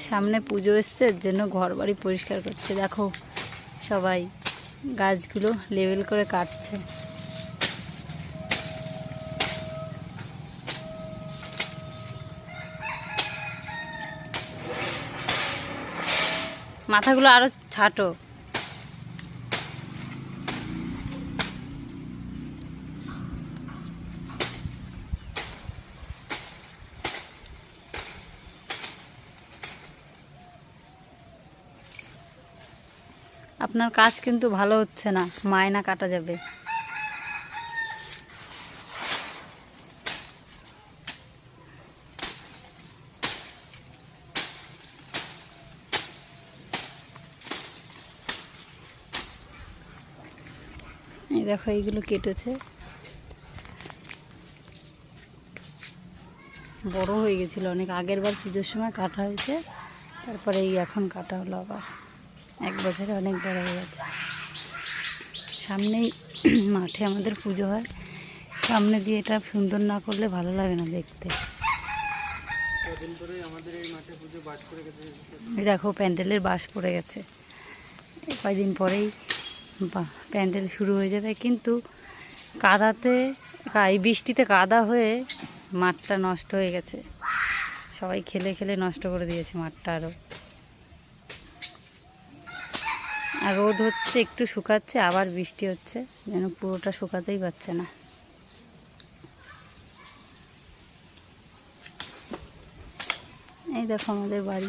সামনে পুজো এসছে, এর জন্য ঘর বাড়ি পরিষ্কার করছে। দেখো সবাই গাছগুলো লেবেল করে কাটছে। মাথাগুলো আরো ছাটো। আপনার কাজ কিন্তু ভালো হচ্ছে না, মায়না কাটা যাবে। এই দেখো এইগুলো কেটেছে, বড় হয়ে গেছিল অনেক, আগের বার পুজোর সময় কাটা হয়েছে, তারপরে এই এখন কাটা হলো আবার, 1 বছরে অনেক বড় হয়ে গেছে। সামনেই মাঠে আমাদের পুজো হয়, সামনে দিয়ে এটা সুন্দর না করলে ভালো লাগে না দেখতে। এই দেখো প্যান্ডেলের বাঁশ পড়ে গেছে, কয়েকদিন পরেই প্যান্ডেল শুরু হয়ে যাবে। কিন্তু কাদাতে, এই বৃষ্টিতে কাদা হয়ে মাঠটা নষ্ট হয়ে গেছে, সবাই খেলে খেলে নষ্ট করে দিয়েছে মাঠটা। আর রোদ হচ্ছে, একটু শুকাচ্ছে, আবার বৃষ্টি হচ্ছে, যেন পুরোটা শুকাতেই পারছে না। এই দেখো আমাদের বাড়ি।